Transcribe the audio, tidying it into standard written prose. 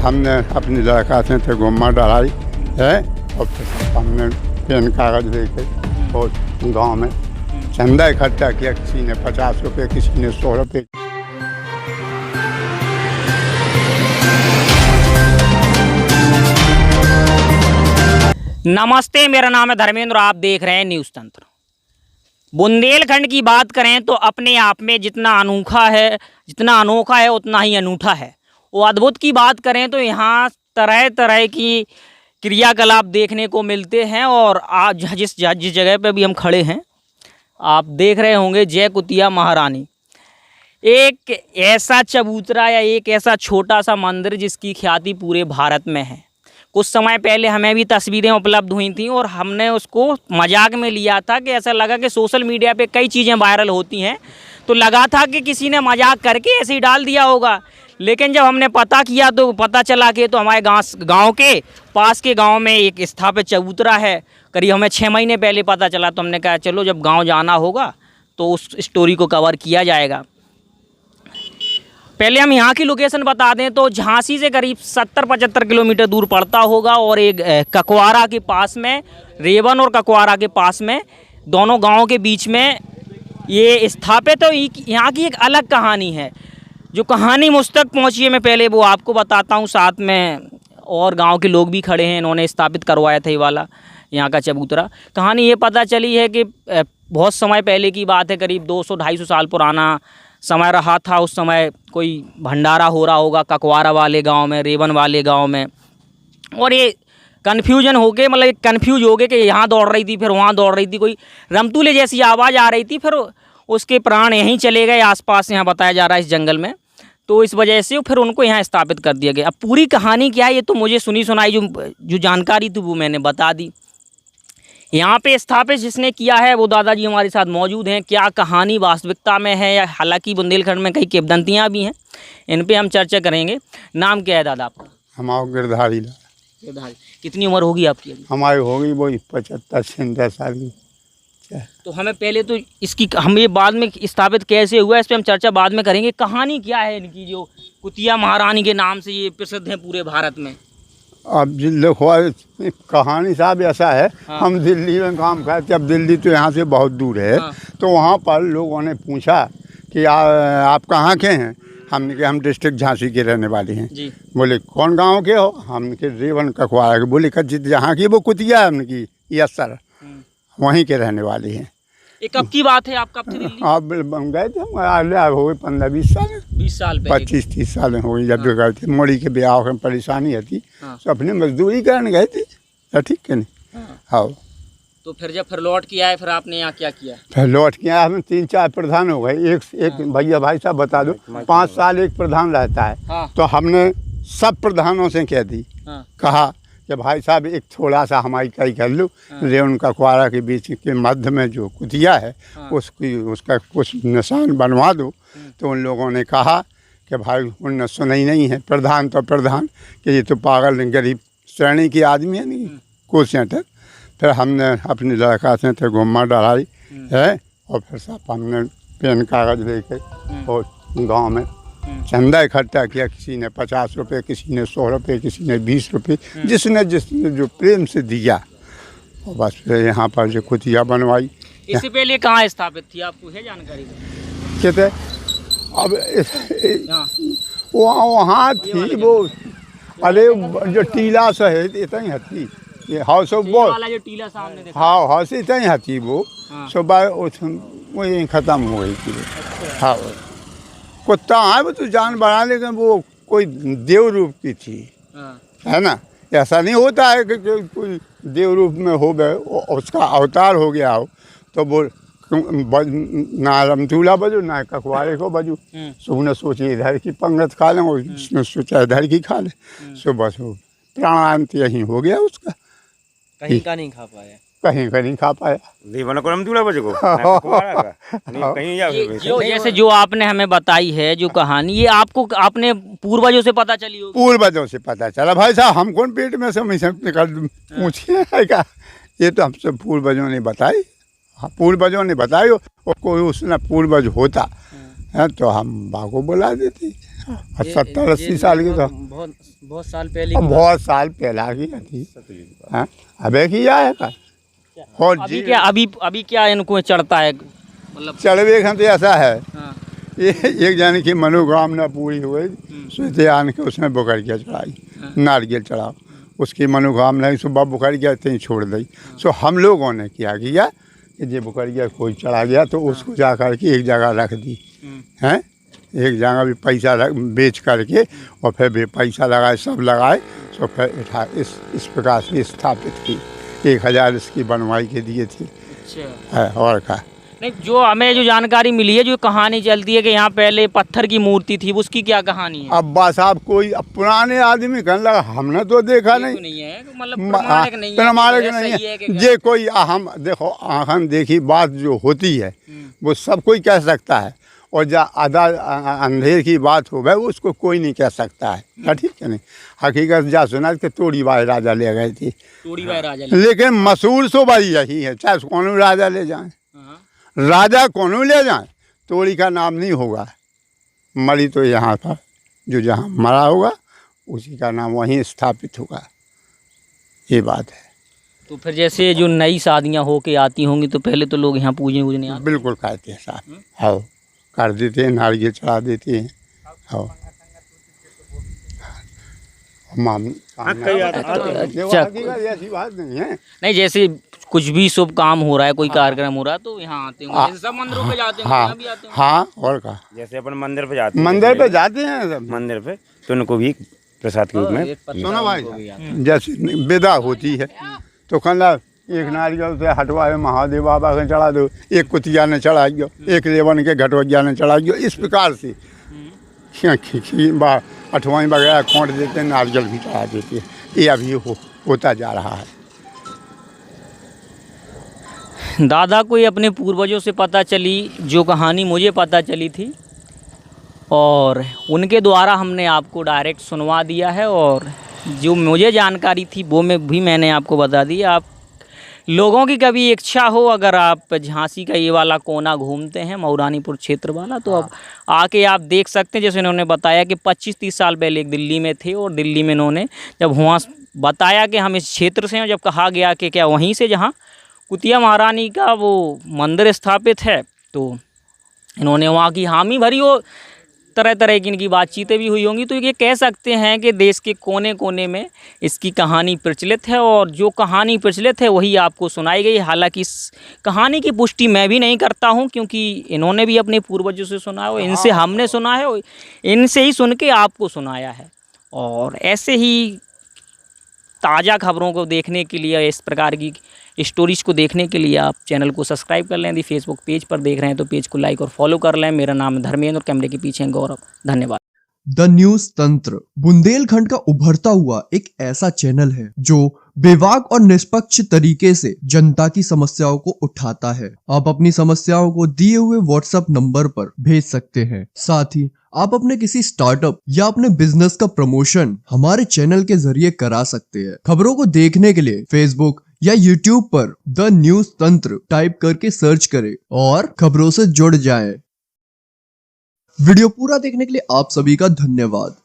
हमने अपनी लड़का से थे घुमा डराई है और फिर हमने पेन कागज लेके और गांव में चंदा इकट्ठा किया। किसी ने 50 रुपये, किसी ने 100 रुपये। नमस्ते, मेरा नाम है धर्मेंद्र, आप देख रहे हैं न्यूज़ तंत्र। बुंदेलखंड की बात करें तो अपने आप में जितना अनोखा है उतना ही अनूठा है। वो अद्भुत की बात करें तो यहाँ तरह तरह की क्रियाकलाप देखने को मिलते हैं। और आज जिस जगह पे भी हम खड़े हैं, आप देख रहे होंगे जय कुतिया महारानी, एक ऐसा चबूतरा या एक ऐसा छोटा सा मंदिर जिसकी ख्याति पूरे भारत में है। कुछ समय पहले हमें भी तस्वीरें उपलब्ध हुई थी और हमने उसको मजाक में लिया था कि ऐसा लगा कि सोशल मीडिया पे कई चीज़ें वायरल होती हैं, तो लगा था कि किसी ने मजाक करके ऐसे ही डाल दिया होगा। लेकिन जब हमने पता किया तो पता चला कि तो हमारे गांव के पास के गांव में एक स्थापित चबूतरा है। करीब हमें 6 महीने पहले पता चला, तो हमने कहा चलो जब गाँव जाना होगा तो उस स्टोरी को कवर किया जाएगा। पहले हम यहाँ की लोकेशन बता दें तो झांसी से करीब 70-75 किलोमीटर दूर पड़ता होगा और एक ककवारा के पास में, रेवन और ककवारा के पास में, दोनों गांवों के बीच में ये स्थापित है। यहाँ की एक अलग कहानी है। जो कहानी मुझ तक पहुँची है मैं पहले वो आपको बताता हूँ, साथ में और गाँव के लोग भी खड़े हैं, इन्होंने स्थापित करवाया था ये वाला यहाँ का चबूतरा। कहानी ये पता चली है कि बहुत समय पहले की बात है, करीब 200-250 साल पुराना समय रहा था। उस समय कोई भंडारा हो रहा होगा ककवारा वाले गांव में, रेवन वाले गांव में, और ये कन्फ्यूजन हो गए, मतलब कन्फ्यूज हो गए कि यहाँ दौड़ रही थी, फिर वहाँ दौड़ रही थी, कोई रमतूले जैसी आवाज़ आ रही थी, फिर उसके प्राण यहीं चले गए आसपास, यहाँ बताया जा रहा है इस जंगल में। तो इस वजह से फिर उनको यहाँ स्थापित कर दिया गया। अब पूरी कहानी क्या है ये तो मुझे सुनी सुनाई जो जानकारी थी वो मैंने बता दी। यहाँ पे स्थापित जिसने किया है वो दादाजी हमारे साथ मौजूद हैं। क्या कहानी वास्तविकता में है या हालांकि बुंदेलखंड में कई किंवदंतियाँ भी हैं, इन पे हम चर्चा करेंगे। नाम क्या है दादा आपका? हमारा गिरधारी। कितनी उम्र होगी आपकी अभी? हमारी होगी वही 75-76 साल की। तो हमें पहले तो इसकी, हम ये बाद में स्थापित कैसे हुआ इस पर हम चर्चा बाद में करेंगे। कहानी क्या है इनकी जो कुतिया महारानी के नाम से ये प्रसिद्ध है पूरे भारत में? अब देखो कहानी साहब ऐसा है, हाँ। हम दिल्ली में काम करते, अब दिल्ली तो यहाँ से बहुत दूर है, हाँ। तो वहाँ पर लोगों ने पूछा कि आप कहाँ के हैं? हमने कहा हम डिस्ट्रिक्ट झांसी के रहने वाले हैं जी। बोले कौन गांव के हो? हमने के रेवन ककवारा के। बोले जहाँ की वो कुतिया है हमने की, यस सर, वहीं के रहने वाले हैं। ये कब की बात है? आप कब थे दिल्ली? आप गए थे, हम हो गए 15-20 साल, 20 साल, 25-30 साल हो गई। जब गए थे मोड़ी के ब्याह में परेशानी थी, तो अपने मजदूरी करने गए थे, ठीक है नहीं? हाँ। तो फिर लौट के आए, फिर आपने यहाँ क्या किया? फिर लौट के आए, हमें 3-4 प्रधान हो गए। एक भैया भाई साहब बता दो, 5 साल एक प्रधान रहता है। तो हमने सब प्रधानों से कह दी, कहा कि भाई साहब एक थोड़ा सा हमारी कई कर लो, रेवन ककवारा के बीच के मध्य में जो कुतिया है उसका कुछ निशान बनवा दो। तो उन लोगों ने कहा कि भाई उनने सुना ही नहीं है। प्रधान तो प्रधान कि ये तो पागल गरीब श्रेणी की आदमी है नहीं, कुर्सियाँ तक। फिर हमने अपनी लड़का से थे घुमा डराई है और फिर साहब हमने पेन कागज लेके और गाँव में चंदा इकट्ठा किया। किसी ने 50 रुपये, किसी ने 100 रुपये, किसी ने 20 रुपये, जिसने जो प्रेम से दिया, और बस फिर यहाँ पर जो कुतिया बनवाई। इससे पहले कहाँ स्थापित थी, आपको है जानकारी? कहते अब वहाँ थी वो, अरे जो टीला सा है इतना ही हथी, ये हाउस ऑफ वो जो टीला सामने देखा, हाँ हाउस इतना ही हथी वो, सुबह वो यहीं ख़त्म हो गई थी। हाँ, कुत्ता है वो तो जान बढ़ा, लेकिन वो कोई देव रूप की थी, है ना? ऐसा नहीं होता है कि कोई देव रूप में हो गए, उसका अवतार हो गया हो तो वो ना रमतूला बजो ना ककवारे को बजो। सुबह सोचिए इधर की पंगत खा लें, और उसने सोचा इधर की खा लें, सुबह से प्राणांत यहीं हो गया उसका। कहीं का नहीं खा पाया, कहीं का नहीं खा पाया। जो जैसे जो आपने हमें बताई है जो कहानी, ये आपको अपने पूर्वजों से पता चली होगी? पूर्वजों से पता चला भाई साहब, हम कौन पेट में से निकल पूछिए क्या? ये तो हमसे पूर्वजों ने बताई। हाँ, पूर्वजों ने बताई, और कोई उसने पूर्वज होता है तो हम बाको बुला देते। 70-80 साल की तो बहुत साल पहले बहुत साल पहला की थी। हाँ अबे किया है का और अभी क्या इनको चढ़ता है, मतलब चढ़वे खान तो ऐसा है। हाँ। एक जाने की मनोकामना पूरी हुई, सोते आने के उसने बुकरिया चढ़ाई, नारियल चढ़ाओ, उसकी मनोकामना सुबह बुकरिया तीन छोड़ दी। सो हम लोगों ने क्या किया कि ये बुकरिया कोई चढ़ा गया तो उसको जा कर के एक जगह रख दी हैं, एक जगह भी पैसा बेच करके और फिर भी पैसा लगाए, सब लगाए, तो फिर इस प्रकार से स्थापित की। 1000 इसकी बनवाई के दिए थे। अच्छा है और का नहीं, जो हमें जो जानकारी मिली है, जो कहानी चलती है कि यहाँ पहले पत्थर की मूर्ति थी, उसकी क्या कहानी है? अब बस आप कोई पुराने आदमी कहने लगा, हमने तो देखा नहीं, नहीं है, मतलब प्रमाणिक नहीं है, प्रमाणिक नहीं है। ये कोई हम देखो आँखन देखी बात जो होती है वो सब कोई कह सकता है, और जो आधा अंधेर की बात हो गई उसको कोई नहीं कह सकता है। ठीक है नहीं, हकीकत जा सुना कि तोड़ी बाई राजा ले गए थे, तोड़ी बाई राजा, लेकिन मशहूर सो भाई यही है, चाहे कौन राजा ले जाए, राजा कौन ले जाए, तोड़ी का नाम नहीं होगा। मरी तो यहाँ पर जो जहाँ मरा होगा उसी का नाम वहीं स्थापित होगा, ये बात है। तो फिर जैसे जो नई शादियाँ हो के आती होंगी तो पहले तो लोग यहाँ पूजने आते? बिल्कुल कहते हैं साहब, हाँ कर देते हैं, नारियल चढ़ा देते हैं। हाँ ऐसी बात नहीं है। नहीं, जैसे कुछ भी शुभ काम हो रहा है, कोई कार्यक्रम हो रहा है तो यहाँ आते होंगे, जैसे सब मंदिरों पे जाते हैं, यहाँ भी आते हैं। हाँ और का जैसे अपन मंदिर पे जाते हैं, मंदिर पे जाते हैं सब, मंदिर पे तो उनको भी प्रसाद के रूप में सुना भाई, जैसे विदा होती है तो कहना एक नारियल से हटवाए महादेव बाबा के चढ़ा दो, एक कुतिया ने चढ़ा दो, एक रेवन के घटवैया ने चढ़ा दो, इस प्रकार से अठवाई वगैरह खोंट देते हैं, नारियल भी चढ़ा देते हैं। ये अभी होता जा रहा है। दादा को ये अपने पूर्वजों से पता चली जो कहानी मुझे पता चली थी, और उनके द्वारा हमने आपको डायरेक्ट सुनवा दिया है, और जो मुझे जानकारी थी वो मैंने आपको बता दी। आप लोगों की कभी इच्छा हो, अगर आप झांसी का ये वाला कोना घूमते हैं, मऊरानीपुर क्षेत्र वाला, तो अब आके आप देख सकते हैं। जैसे इन्होंने बताया कि 25-30 साल पहले एक दिल्ली में थे, और दिल्ली में इन्होंने जब वहाँ बताया कि हम इस क्षेत्र से हैं, जब कहा गया कि क्या वहीं से जहाँ कुतिया महारानी का वो मंदिर स्थापित है, तो इन्होंने वहाँ की हामी भरी हो, तरह तरह की इनकी बातचीतें भी हुई होंगी। तो ये कह सकते हैं कि देश के कोने कोने में इसकी कहानी प्रचलित है, और जो कहानी प्रचलित है वही आपको सुनाई गई। हालांकि इस कहानी की पुष्टि मैं भी नहीं करता हूं, क्योंकि इन्होंने भी अपने पूर्वजों से सुना है, इनसे हमने सुना है, इनसे ही सुन के आपको सुनाया है। और ऐसे ही ताज़ा खबरों को देखने के लिए, इस प्रकार की स्टोरीज को देखने के लिए आप चैनल को सब्सक्राइब कर लें। यदि फेसबुक पेज पर देख रहे हैं तो पेज को लाइक और फॉलो कर लें। मेरा नाम है धर्मेंद्र और कैमरे के पीछे हैं गौरव। धन्यवाद। द न्यूज तंत्र बुंदेलखंड का उभरता हुआ एक ऐसा चैनल है जो बेबाक और निष्पक्ष तरीके से जनता की समस्याओं को उठाता है। आप अपनी समस्याओं को दिए हुए व्हाट्सएप नंबर पर भेज सकते हैं। साथ ही आप अपने किसी स्टार्टअप या अपने बिजनेस का प्रमोशन हमारे चैनल के जरिए करा सकते हैं। खबरों को देखने के लिए फेसबुक या यूट्यूब पर द न्यूज तंत्र टाइप करके सर्च करें और खबरों से जुड़ जाएं। वीडियो पूरा देखने के लिए आप सभी का धन्यवाद।